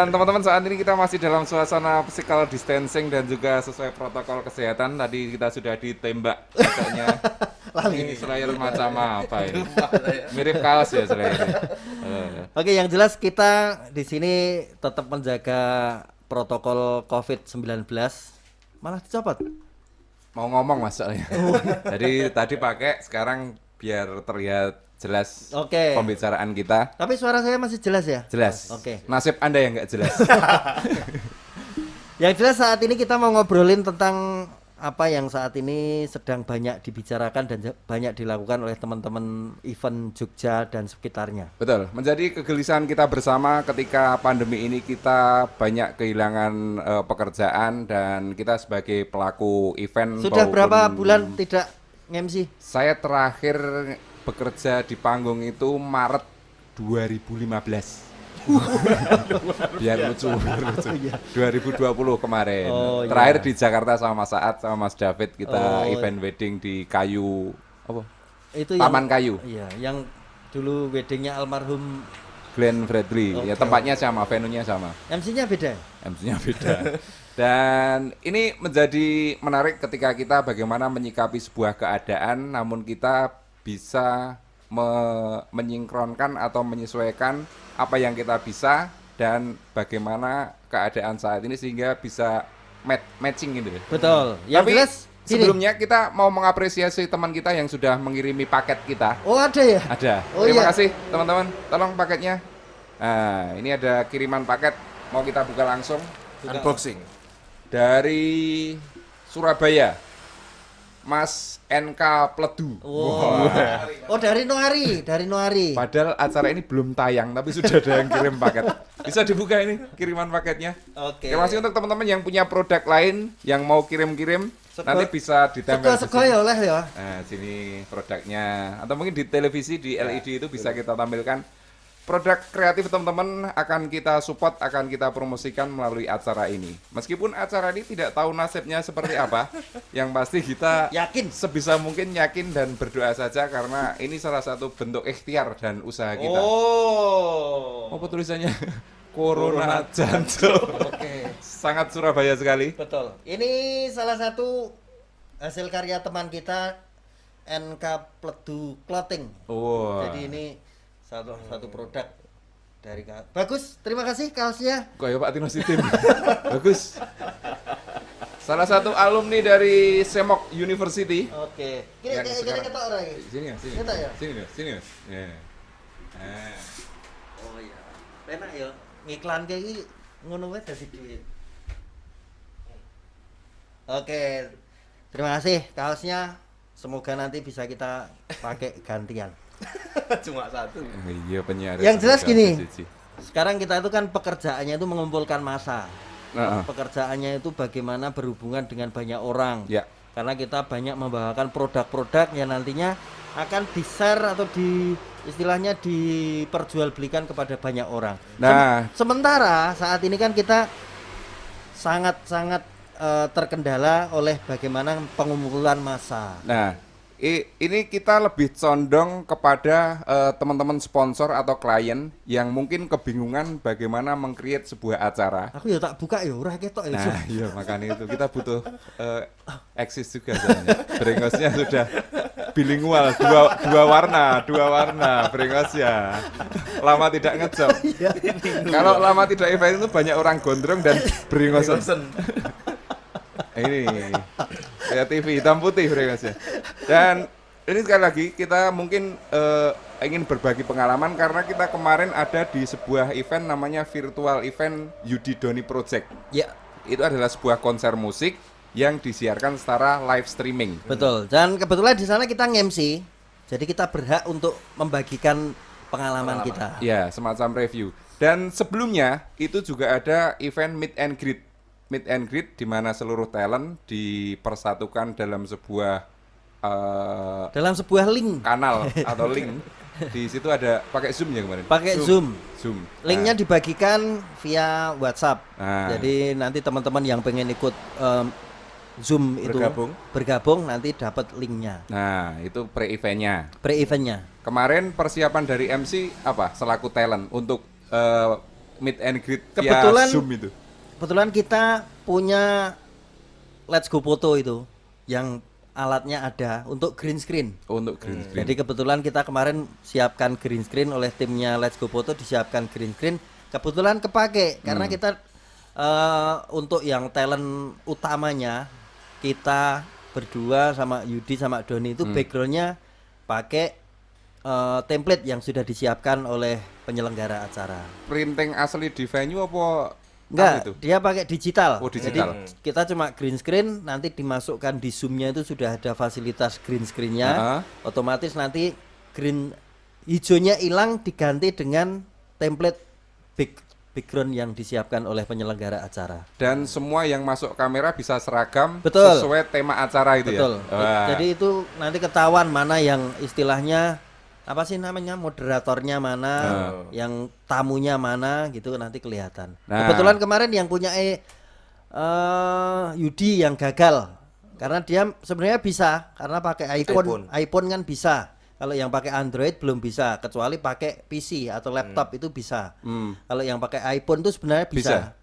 Dan teman-teman, saat ini kita masih dalam suasana physical distancing dan juga sesuai protokol kesehatan. Tadi kita sudah ditembak katanya. Ini Slayer macam apa ini? Mirip kaos ya Slayer. Oke, yang jelas kita di sini tetap menjaga protokol COVID-19. Malah dicopot. Mau ngomong masalahnya. Jadi tadi pakai, sekarang biar terlihat jelas Oke. pembicaraan kita. Tapi suara saya masih jelas ya? Jelas. Oke. Nasib Anda yang nggak jelas. Yang jelas saat ini kita mau ngobrolin tentang apa yang saat ini sedang banyak dibicarakan dan banyak dilakukan oleh teman-teman event Jogja dan sekitarnya. Betul, menjadi kegelisahan kita bersama ketika pandemi ini kita banyak kehilangan pekerjaan dan kita sebagai pelaku event. Sudah berapa bulan tidak nge-MC? Saya terakhir bekerja di panggung itu Maret 2015. biar lucu. 2020 kemarin. Terakhir di Jakarta sama Mas Saat sama Mas David kita event wedding di Kayu apa? Itu Taman Kayu. Iya, yang dulu weddingnya almarhum Glenn Fredly. Ya tempatnya sama, venue-nya sama. MC-nya beda. MC-nya beda. Dan ini menjadi menarik ketika kita bagaimana menyikapi sebuah keadaan namun kita bisa menyingkronkan atau menyesuaikan apa yang kita bisa dan bagaimana keadaan saat ini sehingga bisa matching gitu. Betul. Yang Tapi jelas sebelumnya kita mau mengapresiasi teman kita yang sudah mengirimi paket kita. Oh, ada ya? Ada. Oh, Terima iya. kasih teman-teman. Tolong paketnya. Nah, ini ada kiriman paket. Mau kita buka langsung. Unboxing. Dari Surabaya. Mas NK Pledu. Oh, oh dari Noari. Padahal acara ini belum tayang, tapi sudah ada yang kirim paket. Bisa dibuka ini kiriman paketnya. Oke. Terima kasih untuk teman-teman yang punya produk lain yang mau kirim-kirim. Nanti bisa ditempel di Sego sini. ya oleh ya. Nah, sini produknya. Atau mungkin di televisi, di LED itu bisa kita tampilkan. Produk kreatif teman-teman akan kita support, akan kita promosikan melalui acara ini. Meskipun acara ini tidak tahu nasibnya seperti apa, yang pasti kita Yakin. sebisa mungkin yakin dan berdoa saja karena ini salah satu bentuk ikhtiar dan usaha kita. Oh. Apa tulisannya? Corona Janjo. Oke. Sangat Surabaya sekali. Betul. Ini salah satu hasil karya teman kita NK Pledu Clothing. Wow. Jadi ini satu produk dari bagus. Terima kasih kaosnya. Kayak Pak Tino Sidin. Bagus. Salah satu alumni dari Semok University. Oke. Yang Kira sekarang- ketok ora iki? Sini ya, sini. Ketok ya? Sini Mas, sini Mas. Ya. Nah. Oh iya. Enak ya. Ngiklan kayak iki ngono wae dadi duit. Oke. Terima kasih kaosnya. Semoga nanti bisa kita pakai gantian. Cuma satu. Iya penyiar. Yang jelas gini. Siji. Sekarang kita itu kan pekerjaannya itu mengumpulkan massa. Nah, Pekerjaannya itu bagaimana berhubungan dengan banyak orang. ya. Karena kita banyak membawakan produk-produk yang nantinya akan di-share atau istilahnya diperjualbelikan kepada banyak orang. Nah. Sementara saat ini kan kita sangat-sangat terkendala oleh bagaimana pengumpulan massa. Nah, ini kita lebih condong kepada teman-teman sponsor atau klien yang mungkin kebingungan bagaimana meng-create sebuah acara. Aku ya tak buka ya ora ketok ya. Nah, iya makanya itu kita butuh eksis juga soalnya. Brengosnya sudah bilingual, dua warna brengos ya. Lama tidak ngejob. Kalau lama tidak event itu banyak orang gondrong dan brengosan. Ini kayak TV hitam putih brengosnya. Dan ini sekali lagi kita mungkin ingin berbagi pengalaman karena kita kemarin ada di sebuah event namanya virtual event Yudi Doni Project. Ya, Itu adalah sebuah konser musik yang disiarkan secara live streaming. betul. Dan kebetulan di sana kita nge-MC. Jadi kita berhak untuk membagikan pengalaman kita. Ya, semacam review. Dan sebelumnya itu juga ada event meet and greet di mana seluruh talent dipersatukan dalam sebuah Dalam sebuah link. kanal atau link. Di situ ada pakai Zoom ya kemarin. Pakai Zoom. Zoom. Linknya dibagikan via WhatsApp. Nah. Jadi nanti teman-teman yang pengen ikut Zoom itu bergabung nanti dapat linknya. Nah, itu pre-eventnya. Pre-eventnya. Kemarin persiapan dari MC apa? Selaku talent untuk meet and greet Kebetulan- via Zoom itu? Kebetulan kita punya Let's Go Photo itu yang alatnya ada untuk green screen. Oh, untuk green screen. Jadi kebetulan kita kemarin siapkan green screen oleh timnya Let's Go Photo, disiapkan green screen. Kebetulan kepake karena kita untuk yang talent utamanya kita berdua sama Yudi sama Doni itu backgroundnya pakai template yang sudah disiapkan oleh penyelenggara acara. Printing asli di venue apa? Enggak, itu? dia pakai digital. Oh, digital. Jadi kita cuma green screen, nanti dimasukkan di Zoom-nya itu sudah ada fasilitas green screen-nya. Ah. Otomatis nanti green hijaunya hilang diganti dengan template background yang disiapkan oleh penyelenggara acara. Dan semua yang masuk kamera bisa seragam Betul. sesuai tema acara itu Betul. ya. Wah. Jadi itu nanti ketahuan mana yang istilahnya apa sih namanya, moderatornya mana, yang tamunya mana gitu nanti kelihatan. Nah. Kebetulan kemarin yang punya Yudi yang gagal karena dia sebenarnya bisa karena pakai iPhone kan bisa. Kalau yang pakai Android belum bisa, kecuali pakai PC atau laptop itu bisa. Kalau yang pakai iPhone itu sebenarnya bisa.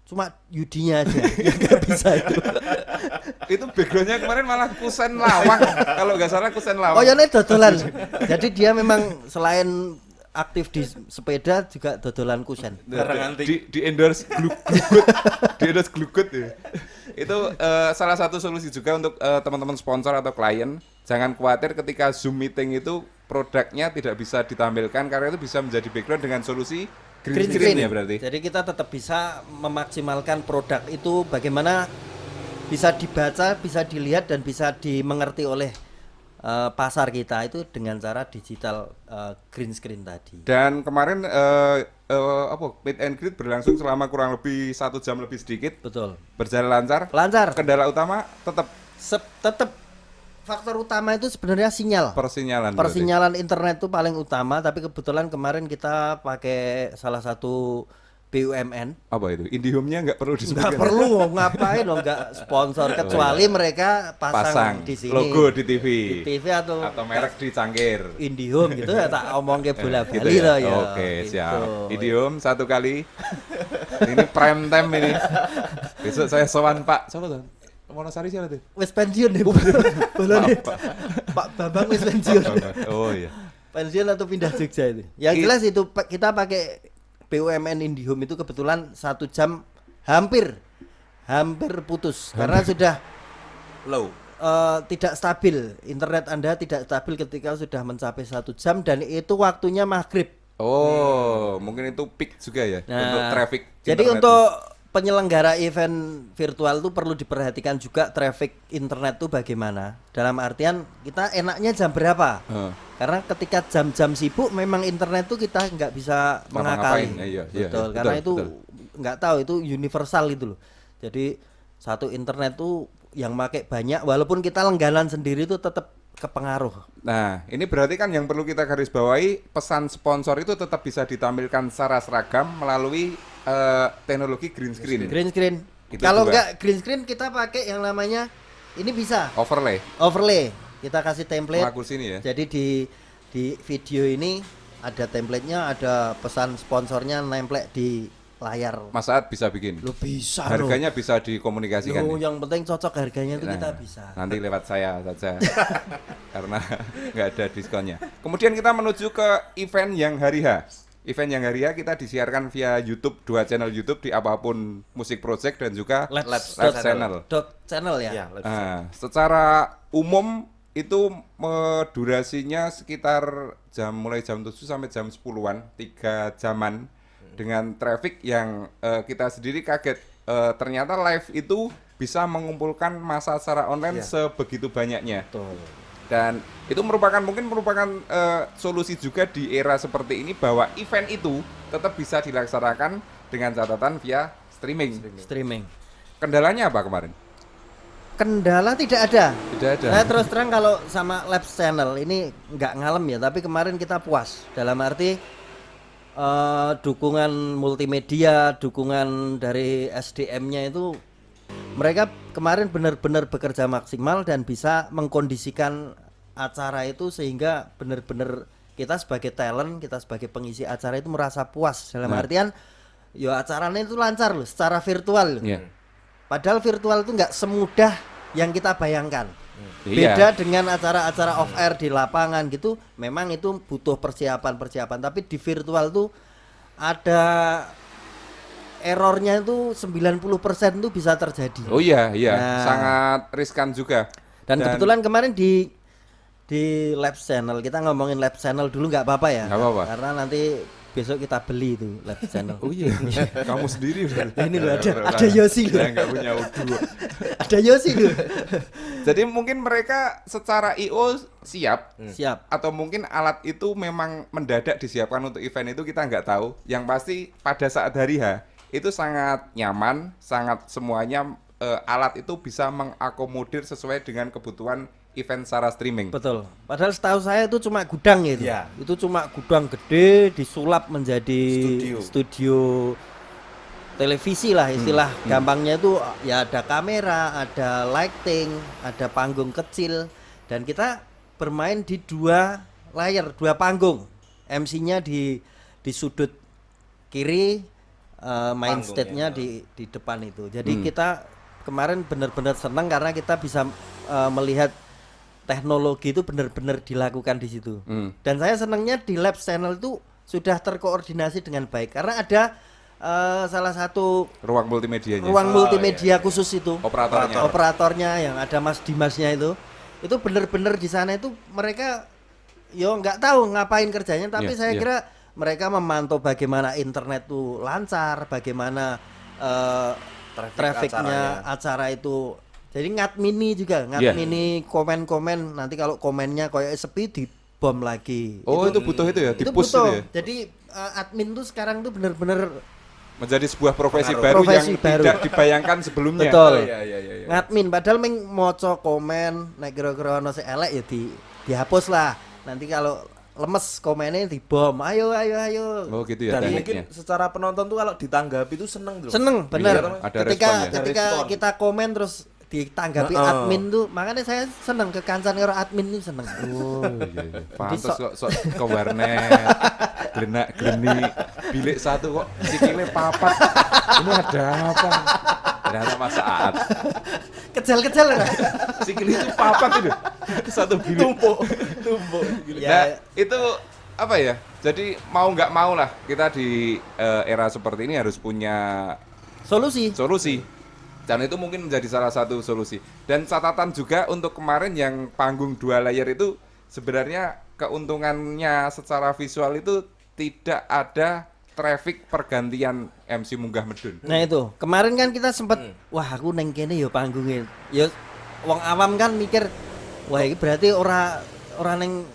Cuma Yudinya aja yang nggak bisa itu. Itu backgroundnya kemarin malah kusen lawang. Kalau nggak salah kusen lawang. Oh ya ini dodolan. Jadi dia memang selain aktif di sepeda juga dodolan kusen. Di endorse glugut. Di endorse glugut ya. Itu salah satu solusi juga untuk teman-teman sponsor atau klien. Jangan khawatir ketika Zoom meeting itu produknya tidak bisa ditampilkan karena itu bisa menjadi background dengan solusi green screen ya berarti. Jadi kita tetap bisa memaksimalkan produk itu bagaimana bisa dibaca, bisa dilihat dan bisa dimengerti oleh pasar kita itu dengan cara digital green screen tadi. Dan kemarin meet and greet berlangsung selama kurang lebih 1 jam lebih sedikit. Betul. Berjalan lancar. Lancar. Kendala utama tetap Tetap faktor utama itu sebenarnya sinyal. persinyalan. berarti. Persinyalan internet itu paling utama, tapi kebetulan kemarin kita pakai salah satu BUMN. Apa itu? Indihome-nya nggak perlu Nggak disebutkan. perlu ngapain loh, nggak sponsor kecuali mereka pasang di sini logo di TV. di TV atau merek di cangkir. Indihome gitu ya, tak omong ke bola Gitu bali ya? lah ya. Oke, gitu. siap. Indihome satu kali. Ini prime time ini. Besok saya sowan Pak. Siapa tuh? Monosari siapa tuh? Wis pensiun nih bolane. Pak Bambang wis pensiun. Oh iya. Pensiun atau pindah Jogja itu. Yang jelas itu kita pakai BUMN Indihome itu kebetulan 1 jam hampir putus karena sudah Low. tidak stabil, internet Anda tidak stabil ketika sudah mencapai 1 jam dan itu waktunya maghrib. Oh, mungkin itu peak juga ya untuk traffic. Jadi internetnya. untuk penyelenggara event virtual itu perlu diperhatikan juga traffic internet itu bagaimana. Dalam artian kita enaknya jam berapa? Karena ketika jam-jam sibuk memang internet itu kita nggak bisa mengakali. Iya, Betul, karena itu nggak tahu itu universal itu loh. Jadi satu internet tuh yang pakai banyak, walaupun kita langganan sendiri itu tetap kepengaruh. Nah, ini berarti kan yang perlu kita garis bawahi, pesan sponsor itu tetap bisa ditampilkan secara seragam melalui teknologi green screen. Green screen. Itu Kalau juga. nggak green screen kita pakai yang namanya ini bisa Overlay. Kita kasih template. Lagu sini ya. Jadi di video ini ada templatenya, ada pesan sponsornya nemplek di layar. Mas Saad bisa bikin. Lo bisa Harganya bisa dikomunikasikan. loh. Ya? Yang penting cocok harganya itu Nah, kita bisa. Nanti lewat saya saja. Karena nggak ada diskonnya. Kemudian kita menuju ke event yang hari H. Event yang hari H kita disiarkan via YouTube, 2 channel YouTube di apapun musik project dan juga Live channel. channel ya. Iya, Nah, secara umum itu durasinya sekitar mulai jam 7 sampai jam 10-an, 3 jaman dengan traffic yang kita sendiri kaget. Ternyata live itu bisa mengumpulkan massa secara online sebegitu banyaknya. Betul. Dan itu merupakan solusi juga di era seperti ini bahwa event itu tetap bisa dilaksanakan dengan catatan via streaming. Kendalanya apa kemarin? Kendala tidak ada. Tidak ada. Saya terus terang kalau sama Labs Channel ini nggak ngalem ya, tapi kemarin kita puas. Dalam arti dukungan multimedia, dukungan dari SDM-nya itu mereka kemarin benar-benar bekerja maksimal dan bisa mengkondisikan acara itu sehingga benar-benar kita sebagai talent, kita sebagai pengisi acara itu merasa puas. Dalam artian ya acaranya itu lancar loh secara virtual loh. Iya. Padahal virtual itu nggak semudah yang kita bayangkan. Iya. Beda dengan acara-acara off air di lapangan gitu, memang itu butuh persiapan, tapi di virtual tuh ada errornya itu 90% itu bisa terjadi. Oh iya, Nah. sangat riskan juga. Dan kebetulan kemarin di Labs Channel, kita ngomongin Labs Channel dulu nggak apa-apa ya? Nggak apa-apa. Karena nanti besok kita beli itu Labs Channel. Oh iya, kamu sendiri. Ini loh, ada Yosi loh. Saya nggak punya udu. Ada Yosi loh. Jadi mungkin mereka secara IO siap, Siap. atau mungkin alat itu memang mendadak disiapkan untuk event itu, kita nggak tahu. Yang pasti pada saat hari H itu sangat nyaman, sangat semuanya alat itu bisa mengakomodir sesuai dengan kebutuhan event secara streaming. Betul. Padahal setahu saya itu cuma gudang gitu. Iya. Itu cuma gudang gede disulap menjadi Studio. studio televisi lah istilah gampangnya itu, ya ada kamera, ada lighting, ada panggung kecil, dan kita bermain di 2 layar, 2 panggung. MC-nya di sudut kiri, main Panggungnya. stage-nya di depan itu. Jadi kita kemarin benar-benar senang karena kita bisa melihat teknologi itu benar-benar dilakukan di situ. Dan saya senangnya di Labs Channel itu sudah terkoordinasi dengan baik karena ada salah satu Ruang multimedianya. ruang multimedia khusus itu, Operatornya. operatornya yang ada Mas Dimasnya itu benar-benar di sana itu mereka yo nggak tahu ngapain kerjanya, tapi Iya, saya iya. kira mereka memantau bagaimana internet tuh lancar, bagaimana trafficnya acara itu. Jadi ngadmini juga, ngadmini komen-komen, nanti kalau komennya kayak sepi di bom lagi. Oh itu butuh itu ya, Itu di-push butuh. itu ya. Jadi admin tuh sekarang tuh benar-benar Menjadi sebuah profesi Pengaruh. baru Profesi yang baru. tidak dibayangkan sebelumnya. Betul. Oh, iya. ngadmin, padahal meng moco komen nek kira-kira ono sing elek ya dihapus lah. Nanti kalau lemes komennya dibom. Ayo. Oh gitu ya Dan tekniknya. mungkin secara penonton tuh kalau ditanggapi tuh seneng tuh. Seneng bener. Iya, ada ketika responnya. ketika Ada respon. kita komen terus ditanggapi admin tuh, makanya saya seneng kekancan karo admin tuh seneng. Oh iya. Pantes sok- kok ke warnet, glenak-gleni, bilik satu kok sikile papat. Ini ada apa? Ternyata Mas Aat. Kecil-kecil kan. Sikil itu papat itu. Satu bilik. Tumpuk. Nah, itu apa ya? Jadi mau nggak mau lah kita di era seperti ini harus punya Solusi. dan itu mungkin menjadi salah satu solusi. Dan catatan juga untuk kemarin yang panggung 2 layar itu sebenarnya keuntungannya secara visual itu tidak ada traffic pergantian MC munggah medun. Nah itu kemarin kan kita sempet wah aku neng kene yo panggungin. Yo wong awam kan mikir wah ini berarti ora neng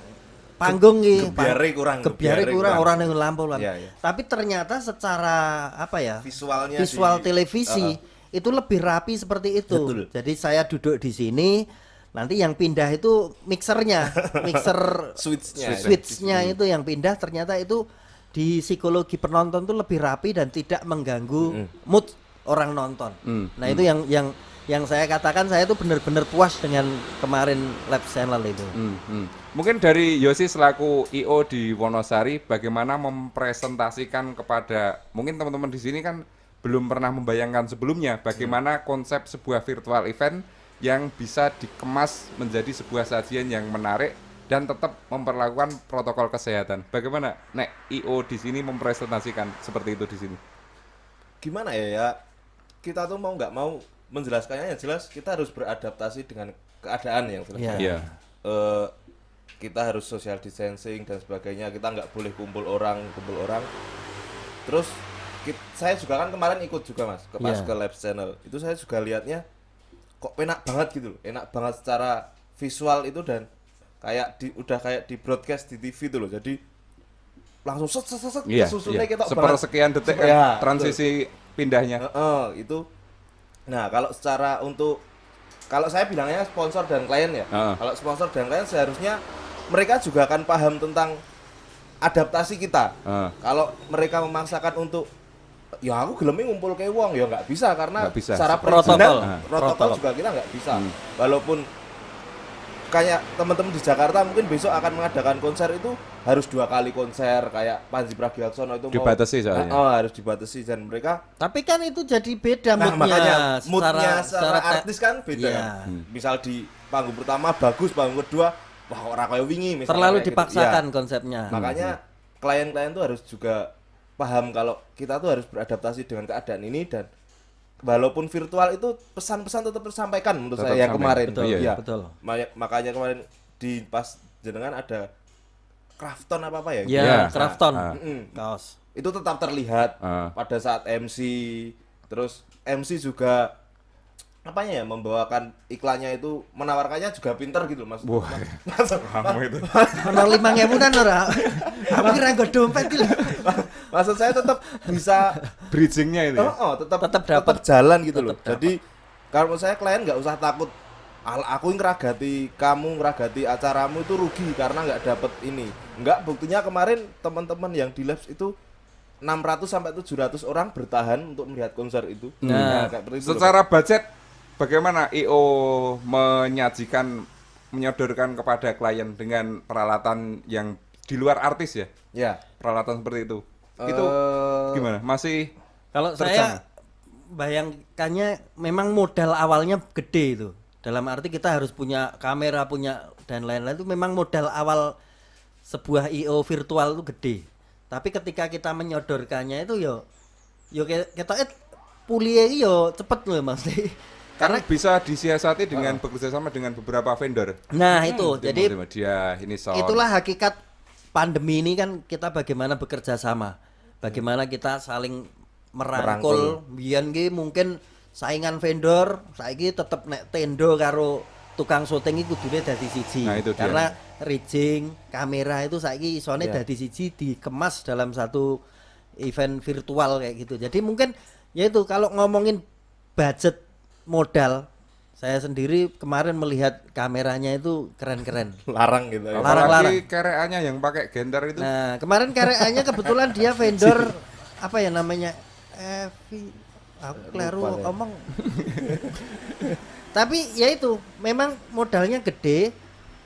panggung iki. Gebyare kurang. Ora neng lampu. Iya, iya. Tapi ternyata secara apa ya? Visualnya Visual di- televisi itu lebih rapi seperti itu. Betul. Jadi saya duduk di sini, nanti yang pindah itu mixernya, mixer Switch-nya. switch-nya itu yang pindah, ternyata itu di psikologi penonton tuh lebih rapi dan tidak mengganggu mood orang nonton. Nah itu yang saya katakan, saya tuh benar-benar puas dengan kemarin Labs Channel itu. Mungkin dari Yosi selaku IO di Wonosari, bagaimana mempresentasikan kepada mungkin teman-teman di sini kan belum pernah membayangkan sebelumnya bagaimana konsep sebuah virtual event yang bisa dikemas menjadi sebuah sajian yang menarik dan tetap memperlakukan protokol kesehatan. Bagaimana Nek IO di sini mempresentasikan seperti itu di sini? Gimana ya? Kita tuh mau nggak mau menjelaskannya, yang jelas kita harus beradaptasi dengan keadaan yang jelas. Iya. Iya. Kita harus social distancing dan sebagainya. Kita nggak boleh kumpul orang. Terus saya juga kan kemarin ikut juga Mas pas Iya. ke Labs Channel. Itu saya juga lihatnya kok enak banget gitu loh. Enak banget secara visual itu, dan udah kayak di broadcast di TV itu loh. Jadi langsung set Iya. susunnya kita Sepersekian detik kan Ya, transisi pindahnya. itu. Nah, kalau saya bilangnya sponsor dan klien ya. Kalau sponsor dan klien seharusnya mereka juga akan paham tentang adaptasi kita. Kalau mereka memaksakan untuk ya aku geleme ngumpul ke wong ya nggak bisa, karena Nggak bisa. secara Protokol. perizinan protokol Protokol. juga kita nggak bisa. Walaupun kayak teman-teman di Jakarta mungkin besok akan mengadakan konser itu harus 2 kali konser kayak Panji Pragiwaksono itu dibatasi soalnya. harus dibatasi dan mereka Tapi kan itu jadi beda moodnya. makanya moodnya secara te- artis kan beda Iya. kan. Misal di panggung pertama bagus, panggung kedua wah ora kayak wingi misalnya terlalu kayak gitu. dipaksakan Iya. konsepnya. Makanya klien-klien tuh harus juga paham kalau kita tuh harus beradaptasi dengan keadaan ini dan walaupun virtual itu pesan-pesan tetap tersampaikan menurut Tetap saya yang sampai. kemarin. Betul, Iya. betul. Makanya kemarin di pas jenengan ada Krafton apa ya? Ya, Iya. Krafton. Mm-mm. Kaos. Itu tetap terlihat pada saat MC. Terus MC juga apanya ya membawakan iklannya itu menawarkannya juga pinter gitu Mas. Wah, kamu itu. Ono 5.000-an ora. Aku kira nggo dompet iki lho. Maksud saya tetap bisa Bridgingnya itu. Ya? tetap dapat. jalan gitu loh. Tetap Jadi kalau menurut saya klien nggak usah takut. Aku ngeragati kamu ngeragati acaramu itu rugi karena nggak dapet ini. Nggak, buktinya kemarin teman-teman yang di Labs itu 600 sampai 700 orang bertahan untuk melihat konser itu. Nah, kayak seperti itu loh. Secara budget bagaimana IO menyodorkan kepada klien dengan peralatan yang di luar artis ya? Ya. Peralatan seperti itu. Itu gimana? Masih Kalau terjang? saya bayangkannya memang modal awalnya gede itu. Dalam arti kita harus punya kamera, punya dan lain-lain itu memang modal awal sebuah IO virtual itu gede. Tapi ketika kita menyodorkannya itu yo kita pulih yo cepet loh Mas. karena bisa disiasati dengan bekerja sama dengan beberapa vendor. Nah, itu. Jadi dia ini sound. itulah hakikat pandemi ini kan kita bagaimana bekerja sama. Bagaimana kita saling merangkul. Biyen ki mungkin saingan vendor saiki tetep nek tendo karo tukang syuting iki kudune dadi siji. Nah, itu dia. Karena rigging, kamera itu saiki isone dadi siji dikemas dalam satu event virtual kayak gitu. Jadi mungkin ya itu kalau ngomongin budget modal, saya sendiri kemarin melihat kameranya itu keren-keren. Larang gitu ya. Larang-larang. Apalagi kereannya yang pakai gender itu. Nah, kemarin karyanya kebetulan dia vendor apa ya namanya? Aku keliru Lupa deh. ngomong. Tapi ya itu, memang modalnya gede,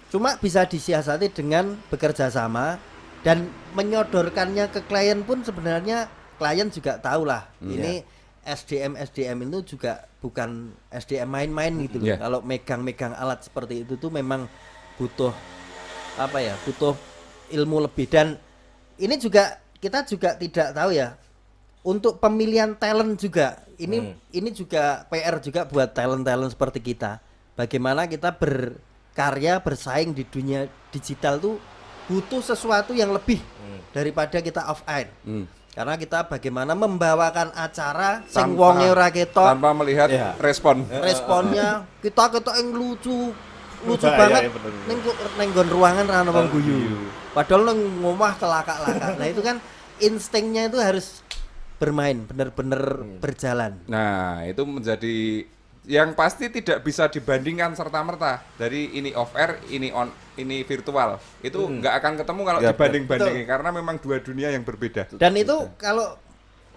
cuma bisa disiasati dengan bekerja sama dan menyodorkannya ke klien pun sebenarnya klien juga tahu lah. Ini SDM itu juga bukan SDM main-main gitu loh. Iya. Kalau megang-megang alat seperti itu tuh memang butuh apa ya? Butuh ilmu lebih dan ini juga kita juga tidak tahu ya. Untuk pemilihan talent juga ini juga PR juga buat talent seperti kita. Bagaimana kita berkarya bersaing di dunia digital tuh butuh sesuatu yang lebih daripada kita off air. Karena kita bagaimana membawakan acara sing wonge ora ketok, Tanpa melihat Iya. respon. responnya kita yang lucu Iya, banget iya, bener. ning nggon ruangan ra ono wong guyu. Padahal nang ngomah kelakak-lakak. Nah itu kan instingnya itu harus bermain benar-benar berjalan. Nah, itu menjadi yang pasti tidak bisa dibandingkan serta-merta dari ini off air, ini on, ini virtual. Itu nggak akan ketemu kalau Ya, dibanding-bandingin karena memang dua dunia yang berbeda. Dan itu kalau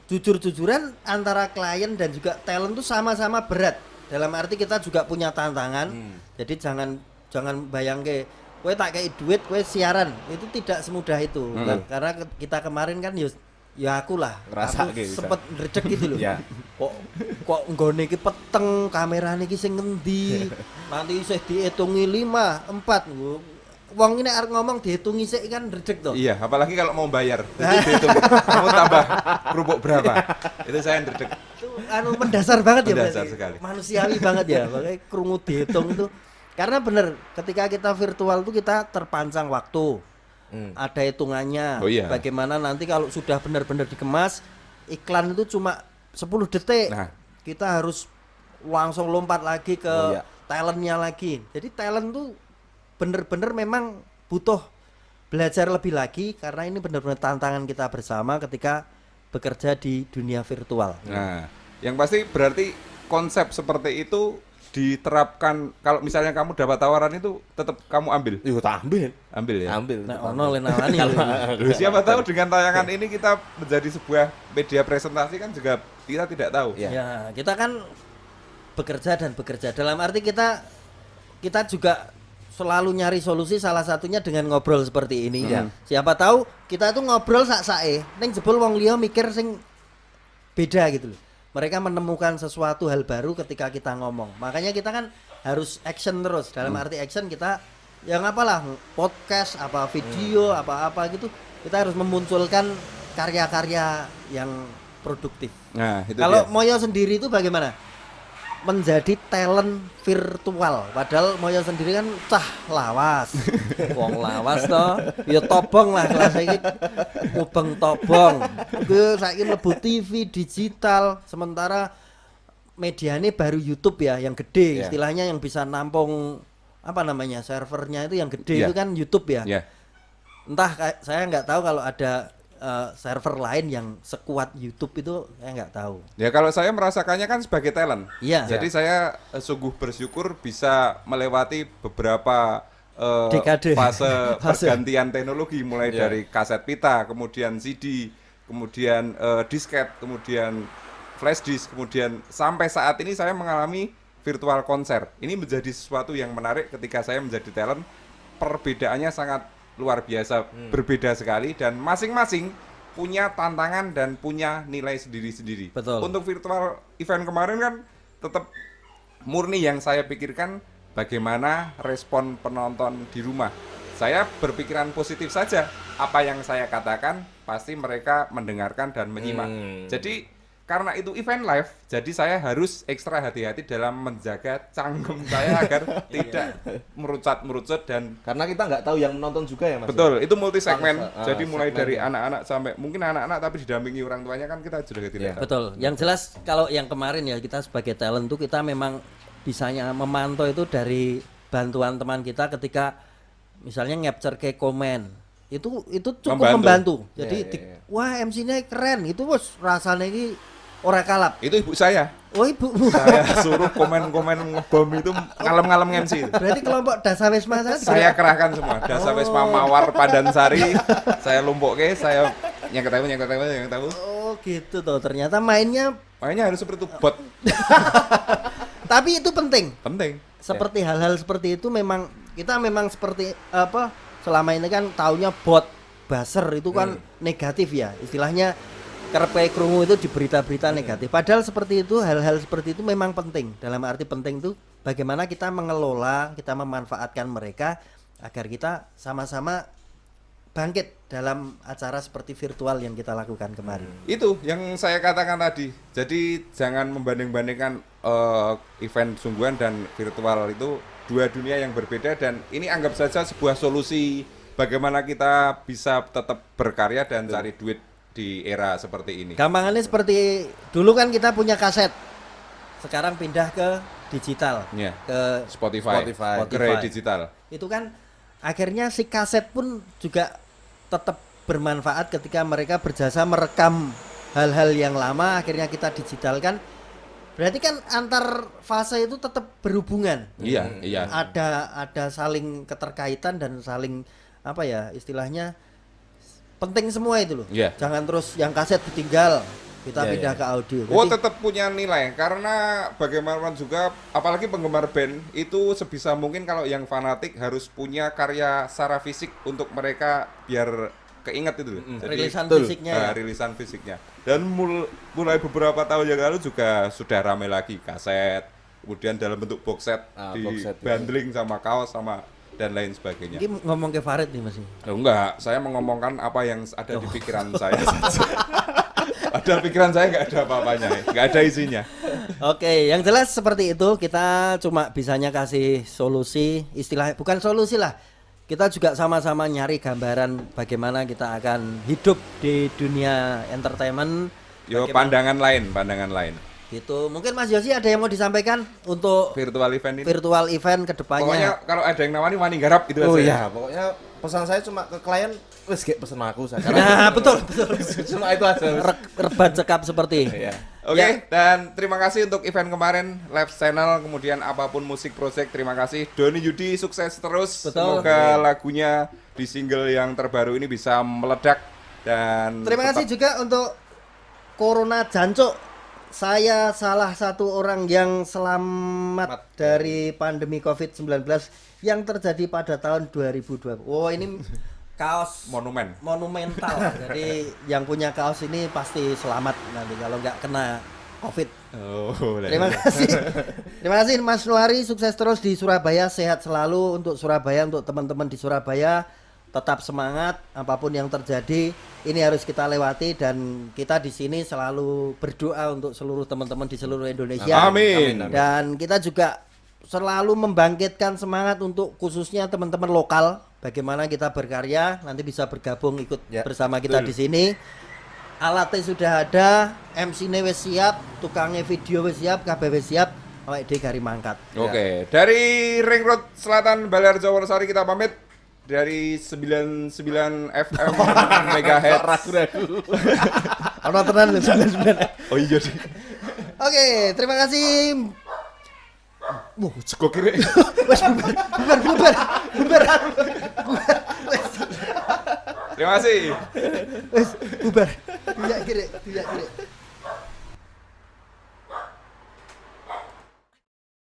jujur-jujuran antara klien dan juga talent itu sama-sama berat. Dalam arti kita juga punya tantangan. Jadi jangan bayang ke kowe tak kayak duit, kowe siaran. Itu tidak semudah itu. Karena kita kemarin kan ya aku lah Ngerasa aku gitu, sempet ngredeg gitu loh. Ya. Kok nggone iki peteng, kamerane iki sing ngendi? Nanti isih diitungi 5, 4. Wong ini arep ngomong dihitungi sik kan ngredeg to. Iya, apalagi kalau mau bayar. Jadi dihitung, kamu tambah kerupuk berapa? Itu saya ndredeg. Itu anu mendasar banget ya Mendasar berarti. sekali. Manusiawi banget ya, makanya krungu dihitung itu. Karena bener, ketika kita virtual tuh kita terpancang waktu. Ada hitungannya. Oh iya. Bagaimana nanti kalau sudah benar-benar dikemas, iklan itu cuma 10 detik. Nah. Kita harus langsung lompat lagi ke Oh iya. talentnya lagi. Jadi talent tuh bener-bener memang butuh belajar lebih lagi karena ini benar-benar tantangan kita bersama ketika bekerja di dunia virtual. Nah, yang pasti berarti konsep seperti itu diterapkan kalau misalnya kamu dapat tawaran itu tetap kamu ambil. Yuk tak ambil. Ambil ya. Ambil. Nah, ono lenawani Loh, siapa tahu dengan tayangan ini kita menjadi sebuah media presentasi kan juga kita tidak tahu. Iya. Ya, kita kan bekerja dan bekerja. Dalam arti kita juga selalu nyari solusi, salah satunya dengan ngobrol seperti ini. Siapa tahu kita itu ngobrol sak-sake, ning jebul wong liya mikir sing beda gitu loh. Mereka menemukan sesuatu hal baru ketika kita ngomong. Makanya kita kan harus action terus. Dalam arti action kita yang apalah podcast, apa video, apa-apa gitu. Kita harus memunculkan karya-karya yang produktif. Nah, itu Kalau dia. Moyo sendiri itu bagaimana? Menjadi talent virtual. Padahal Moyo sendiri kan cah lawas. Wong lawas toh. Ya tobong lah kelas iki. Mubeng tobong. Ku saiki mlebu TV digital, sementara mediane baru YouTube ya yang gede, istilahnya yang bisa nampung apa namanya? Servernya itu yang gede itu kan YouTube ya. Entah saya nggak tahu kalau ada server lain yang sekuat YouTube itu saya nggak tahu. Ya kalau saya merasakannya kan sebagai talent. Iya. Jadi saya sungguh bersyukur bisa melewati beberapa dekade fase pergantian teknologi mulai dari kaset pita, kemudian CD, kemudian disket, kemudian flash disk, kemudian sampai saat ini saya mengalami virtual konser. Ini menjadi sesuatu yang menarik ketika saya menjadi talent. Perbedaannya sangat luar biasa, berbeda sekali dan masing-masing punya tantangan dan punya nilai sendiri-sendiri. Betul. Untuk virtual event kemarin kan tetap murni yang saya pikirkan bagaimana respon penonton di rumah. Saya berpikiran positif saja. Apa yang saya katakan pasti mereka mendengarkan dan menyimak. Jadi karena itu event live, jadi saya harus ekstra hati-hati dalam menjaga cangkem saya agar tidak merucut-merucut dan Karena kita nggak tahu yang menonton juga ya Mas. betul, itu multi segmen. Jadi mulai segmen dari ya. anak-anak sampai mungkin anak-anak tapi didampingi orang tuanya kan kita juga tidak tahu. Betul. Yang jelas kalau yang kemarin ya kita sebagai talent tuh kita memang bisanya memantau itu dari bantuan teman kita ketika misalnya capture ke komen. Itu cukup membantu. Jadi wah MC-nya keren. Itu bos rasanya ini ora kalap. Itu ibu saya. Oh ibu. Saya suruh komen-komen ngebom itu ngalem-ngalem MC itu. Berarti kelompok Dasawisma Saya kerahkan semua. Dasawisma Mawar Padansari, saya lumpukke, saya yang tahu. Oh gitu toh. Ternyata mainnya Makanya harus seperti itu bot. tapi itu penting. Penting. Seperti hal-hal seperti itu memang kita memang seperti apa selama ini kan taunya bot buzzer itu kan negatif ya. Istilahnya kerpe krungu itu di berita-berita negatif. Padahal seperti itu, hal-hal seperti itu memang penting. Dalam arti penting itu bagaimana kita mengelola, kita memanfaatkan mereka agar kita sama-sama bangkit dalam acara seperti virtual yang kita lakukan kemarin. Itu yang saya katakan tadi. Jadi jangan membanding-bandingkan event sungguhan dan virtual itu dua dunia yang berbeda dan ini anggap saja sebuah solusi bagaimana kita bisa tetap berkarya dan cari duit di era seperti ini. Gampangannya seperti dulu kan kita punya kaset. Sekarang pindah ke digital, ke Spotify. Gerai digital. Itu kan akhirnya si kaset pun juga tetap bermanfaat ketika mereka berjasa merekam hal-hal yang lama akhirnya kita digitalkan. Berarti kan antar fase itu tetap berhubungan. Iya. Ada saling keterkaitan dan saling apa ya istilahnya penting semua itu loh. Jangan terus yang kaset ditinggal kita pindah ke audio. Oh, tetap punya nilai karena bagaimanapun juga apalagi penggemar band itu sebisa mungkin kalau yang fanatik harus punya karya secara fisik untuk mereka biar keinget itu. Jadi, rilisan fisiknya ya. Rilisan fisiknya. Dan mulai beberapa tahun yang lalu juga sudah ramai lagi kaset, kemudian dalam bentuk box set bundling sama kaos sama dan lain sebagainya. Ini ngomong ke Farid nih masih. Enggak, saya mengomongkan apa yang ada di pikiran saya saja. Ada pikiran saya nggak ada apa-apanya, nggak ada isinya. Oke, yang jelas seperti itu kita cuma bisanya kasih solusi, istilah bukan solusi lah. Kita juga sama-sama nyari gambaran bagaimana kita akan hidup di dunia entertainment. Yo, pandangan lain. Gitu. Mungkin Mas Yosi ada yang mau disampaikan untuk virtual event ini. Virtual event ke depannya. Pokoknya kalau ada yang wani garap itu aja. Oh iya, pokoknya pesan saya cuma ke klien wis gek pesen aku saya. Nah, betul. Cuma itu aja. Rebat cekap seperti. Iya. Oke, dan terima kasih untuk event kemarin Live Channel, kemudian apapun musik project, terima kasih. Doni Yudi sukses terus. Betul. Semoga lagunya di single yang terbaru ini bisa meledak dan terima kasih juga untuk Corona Jancuk saya salah satu orang yang selamat dari pandemi COVID-19 yang terjadi pada tahun 2020. Oh, ini kaos monumental. Jadi yang punya kaos ini pasti selamat nanti kalau nggak kena COVID. Oh, terima kasih. Terima kasih Mas Nuari, sukses terus di Surabaya, sehat selalu untuk Surabaya, untuk teman-teman di Surabaya. Tetap semangat apapun yang terjadi, ini harus kita lewati dan kita di sini selalu berdoa untuk seluruh teman-teman di seluruh Indonesia. Amin. Dan kita juga selalu membangkitkan semangat untuk khususnya teman-teman lokal, bagaimana kita berkarya, nanti bisa bergabung ikut bersama kita di sini. Alatnya sudah ada, MC-nya wis siap, tukangnya video wis siap, kabeh wis siap, awake dhewe gari mangkat. Oke, dari Ring Road Selatan Balearjo Wonosari kita pamit. Dari 99 FM MHz. Ragu-ragu. Ono tenan 99. Oh iya sih. Oke, terima kasih. Sego kiri. Wes bubar. Terima kasih. Wes bubar. Tidak kiri.